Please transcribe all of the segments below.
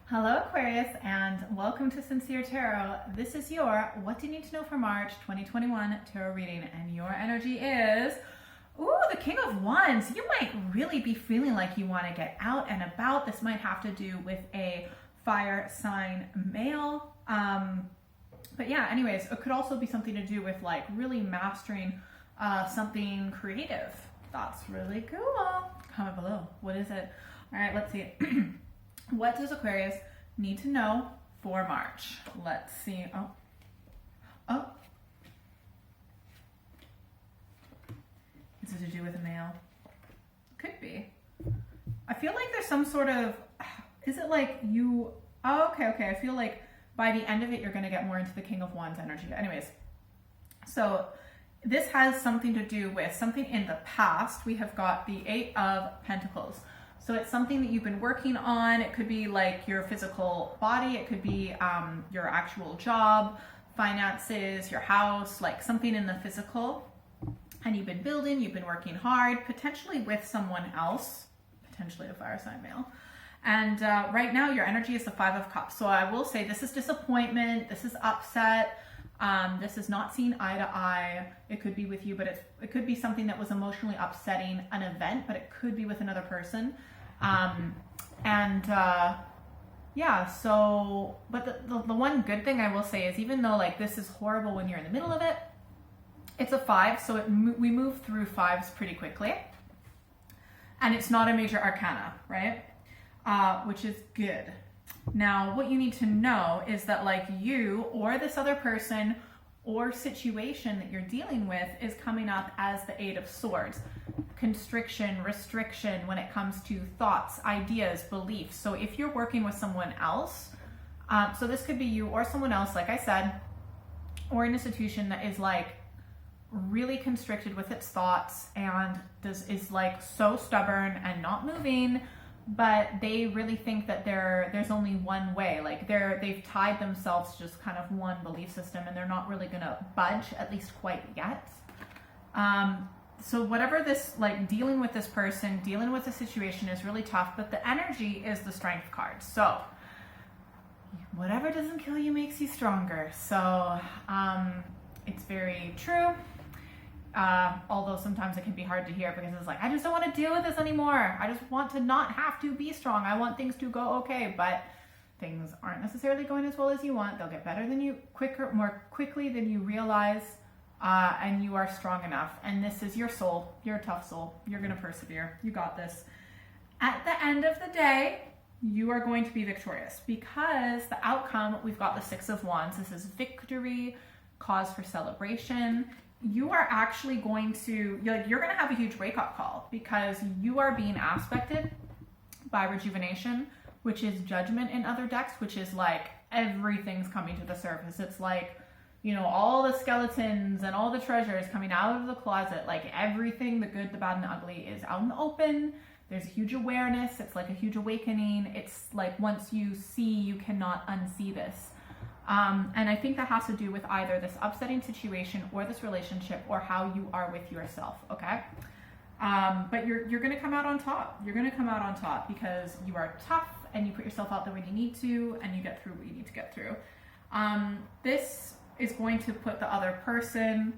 Hello Aquarius and welcome to Sincere Tarot. This is your What Do You Need to Know for March 2021 tarot reading, and your energy is, the King of Wands. You might really be feeling like you want to get out and about. This might have to do with a fire sign male. But yeah, anyways, it could also be something to do with like really mastering something creative. That's really cool. Comment below. What is it? All right, let's see. What does Aquarius need to know for March? Let's see. Oh. Is it to do with a male? Could be. I feel like there's some sort of, is it like you, okay. I feel like by the end of it, you're going to get more into the King of Wands energy. Anyways, so this has something to do with something in the past. We have got the Eight of Pentacles. So it's something that you've been working on. It could be like your physical body. It could be your actual job, finances, your house, like something in the physical. And you've been building, you've been working hard, potentially with someone else, potentially a fire sign male. And right now your energy is the Five of Cups. So I will say this is disappointment. This is upset. This is not seen eye to eye. It could be with you, but it could be something that was emotionally upsetting, an event, but it could be with another person. Yeah, so, but the one good thing I will say is, even though like this is horrible when you're in the middle of it, it's a 5, so we move through 5s pretty quickly. And it's not a major arcana, right? Which is good. Now, what you need to know is that like you or this other person or situation that you're dealing with is coming up as the Eight of Swords. Constriction, restriction when it comes to thoughts, ideas, beliefs. So if you're working with someone else, so this could be you or someone else, like I said, or an institution that is like really constricted with its thoughts and is like so stubborn and not moving, but they really think that there's only one way. Like they've tied themselves to just kind of one belief system, and they're not really gonna budge, at least quite yet. So whatever this, like dealing with this person, dealing with the situation is really tough, but the energy is the Strength card. So whatever doesn't kill you makes you stronger. So it's very true. Although sometimes it can be hard to hear, because it's like, I just don't want to deal with this anymore. I just want to not have to be strong. I want things to go okay, but things aren't necessarily going as well as you want. They'll get better than you, more quickly than you realize, and you are strong enough. And this is your soul. You're a tough soul. You're going to persevere. You got this. At the end of the day, you are going to be victorious, because the outcome, we've got the Six of Wands. This is victory, cause for celebration. You are actually going to, you're going to have a huge wake-up call, because you are being aspected by rejuvenation, which is judgment in other decks, which is like everything's coming to the surface. It's like, all the skeletons and all the treasures coming out of the closet, like everything, the good, the bad, and the ugly is out in the open. There's a huge awareness. It's like a huge awakening. It's like once you see, you cannot unsee this. And I think that has to do with either this upsetting situation or this relationship, or how you are with yourself, okay? But you're going to come out on top. You're going to come out on top because you are tough, and you put yourself out there when you need to, and you get through what you need to get through. This is going to put the other person,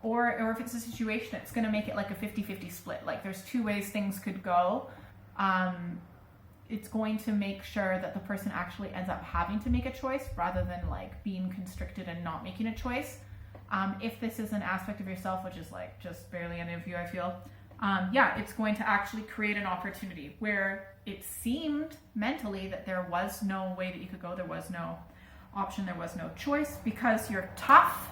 or if it's a situation, it's going to make it like a 50-50 split. Like there's two ways things could go. It's going to make sure that the person actually ends up having to make a choice, rather than like being constricted and not making a choice. If this is an aspect of yourself, which is like just barely any of you, I feel, it's going to actually create an opportunity where it seemed mentally that there was no way that you could go. There was no option. There was no choice, because you're tough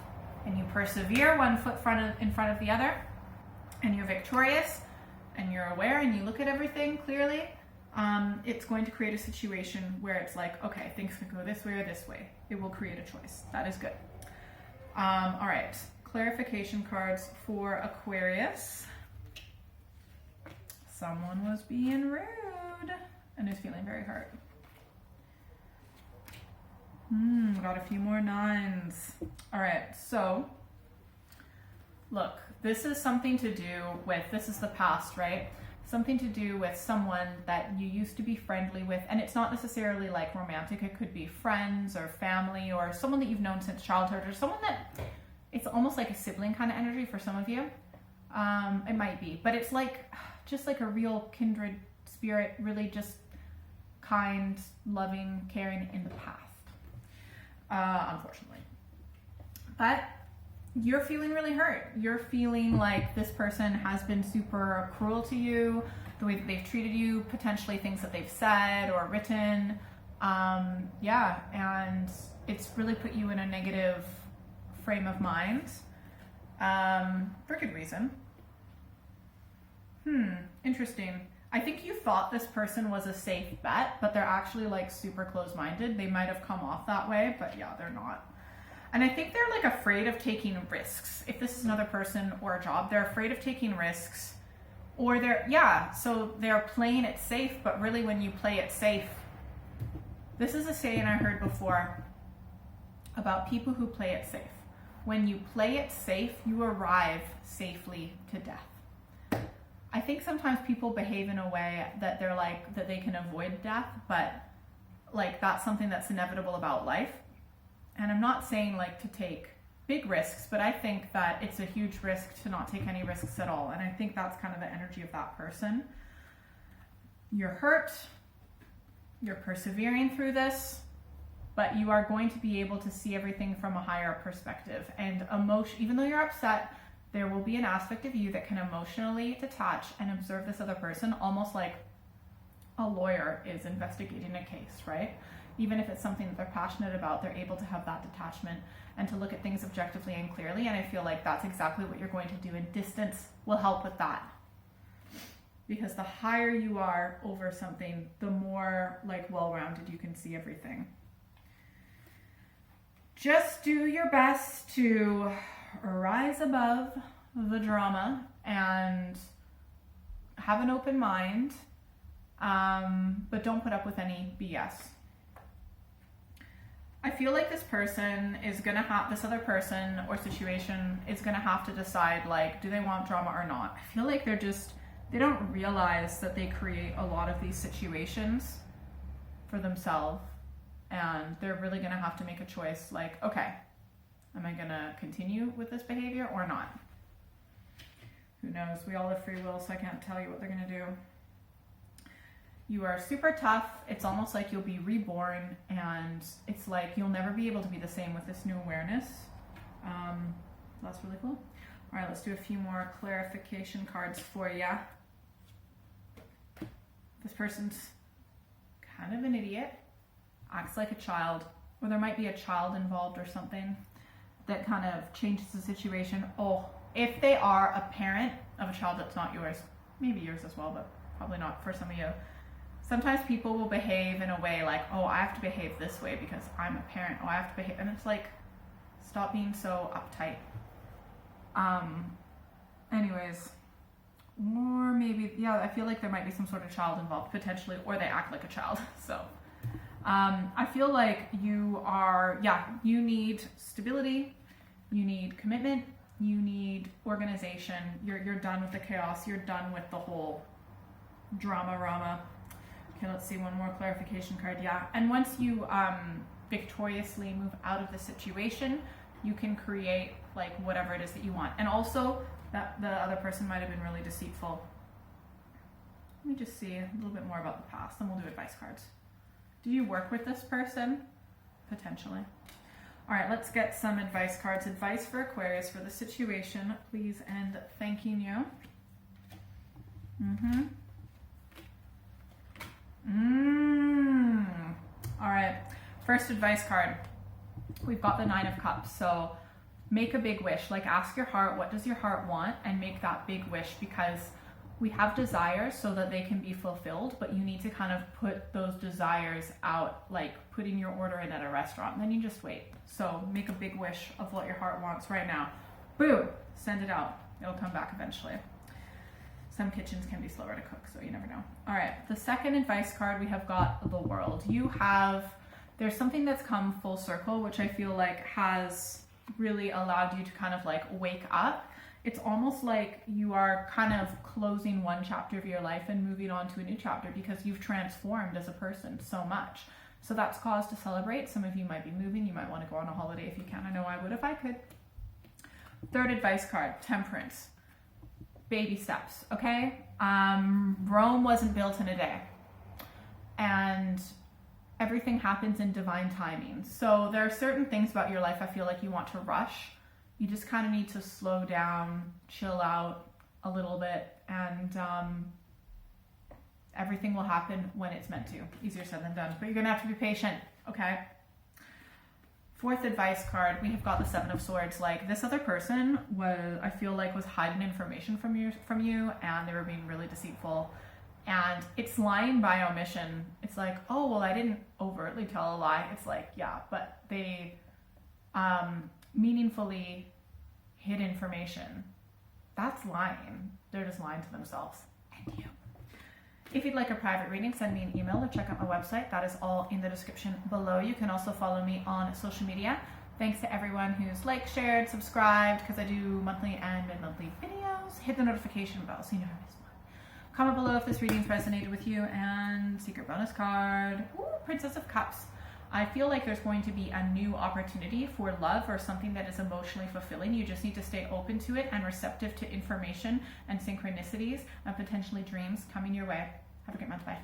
and you persevere, one foot in front of the other, and you're victorious and you're aware and you look at everything clearly. It's going to create a situation where it's like, okay, things can go this way or this way. It will create a choice. That is good. All right. Clarification cards for Aquarius. Someone was being rude and is feeling very hurt. Got a few more 9s. All right. So look, this is something to do with, this is the past, right? something to do with someone that you used to be friendly with. And it's not necessarily like romantic. It could be friends or family or someone that you've known since childhood, or someone that it's almost like a sibling kind of energy for some of you. It might be, but it's like just like a real kindred spirit, really just kind, loving, caring in the past, unfortunately. But you're feeling really hurt. You're feeling like this person has been super cruel to you, the way that they've treated you, potentially things that they've said or written. Yeah, and it's really put you in a negative frame of mind, for good reason. Interesting. I think you thought this person was a safe bet, but they're actually like super close-minded. They might have come off that way, but yeah, they're not. And I think they're like afraid of taking risks. If this is another person or a job, they're afraid of taking risks, or so they're playing it safe, but really when you play it safe, this is a saying I heard before about people who play it safe. When you play it safe, you arrive safely to death. I think sometimes people behave in a way that they're like, that they can avoid death, but like that's something that's inevitable about life. And I'm not saying like to take big risks, but I think that it's a huge risk to not take any risks at all. And I think that's kind of the energy of that person. You're hurt, you're persevering through this, but you are going to be able to see everything from a higher perspective. And even though you're upset, there will be an aspect of you that can emotionally detach and observe this other person, almost like a lawyer is investigating a case, right? Even if it's something that they're passionate about, they're able to have that detachment and to look at things objectively and clearly. And I feel like that's exactly what you're going to do, and distance will help with that. Because the higher you are over something, the more like well-rounded you can see everything. Just do your best to rise above the drama and have an open mind, but don't put up with any BS. I feel like this person is gonna have, this other person or situation is gonna have to decide, like, do they want drama or not? I feel like they don't realize that they create a lot of these situations for themselves, and they're really gonna have to make a choice, like, okay, am I gonna continue with this behavior or not? Who knows? We all have free will, so I can't tell you what they're gonna do. You are super tough. It's almost like you'll be reborn, and it's like you'll never be able to be the same with this new awareness. That's really cool. All right, let's do a few more clarification cards for you. This person's kind of an idiot, acts like a child, or there might be a child involved or something that kind of changes the situation. Oh, if they are a parent of a child that's not yours, maybe yours as well, but probably not for some of you. Sometimes people will behave in a way like, oh, I have to behave this way because I'm a parent. Oh, I have to behave. And it's like, stop being so uptight. Anyways, or maybe, yeah, I feel like there might be some sort of child involved potentially, or they act like a child. So I feel like you need stability, you need commitment, you need organization. You're done with the chaos. You're done with the whole drama. Okay, let's see, one more clarification card. Yeah, and once you victoriously move out of the situation, you can create like whatever it is that you want. And also, that the other person might have been really deceitful. Let me just see a little bit more about the past, then we'll do advice cards. Do you work with this person? Potentially. All right, let's get some advice cards. Advice for Aquarius for the situation, please, and thanking you. All right, first advice card. We've got the 9 of Cups. So make a big wish. Like, ask your heart, what does your heart want? And make that big wish, because we have desires so that they can be fulfilled, but you need to kind of put those desires out, like putting your order in at a restaurant, and then you just wait. So make a big wish of what your heart wants right now. Boom, send it out. It'll come back eventually. Some kitchens can be slower to cook, so you never know. All right, the second advice card, we have got the World. There's something that's come full circle, which I feel like has really allowed you to kind of like wake up It's almost like you are kind of closing one chapter of your life and moving on to a new chapter because you've transformed as a person so much. So that's cause to celebrate. Some of you might be moving. You might want to go on a holiday if you can. I know I would if I could. Third advice card, temperance. Baby steps, okay? Rome wasn't built in a day. And everything happens in divine timing. So there are certain things about your life I feel like you want to rush. You just kind of need to slow down, chill out a little bit, and everything will happen when it's meant to. Easier said than done, but you're gonna have to be patient, okay? Fourth advice card, we have got the Seven of Swords. Like, this other person I feel like was hiding information from you, and they were being really deceitful. And it's lying by omission. It's like, oh, well, I didn't overtly tell a lie. It's like, yeah, but they meaningfully hid information. That's lying. They're just lying to themselves and you. If you'd like a private reading, send me an email or check out my website. That is all in the description below. You can also follow me on social media. Thanks to everyone who's liked, shared, subscribed, because I do monthly and mid-monthly videos. Hit the notification bell so you never miss one. Comment below if this reading's resonated with you. And secret bonus card, ooh, Princess of Cups. I feel like there's going to be a new opportunity for love or something that is emotionally fulfilling. You just need to stay open to it and receptive to information and synchronicities and potentially dreams coming your way. Have a great month. Bye.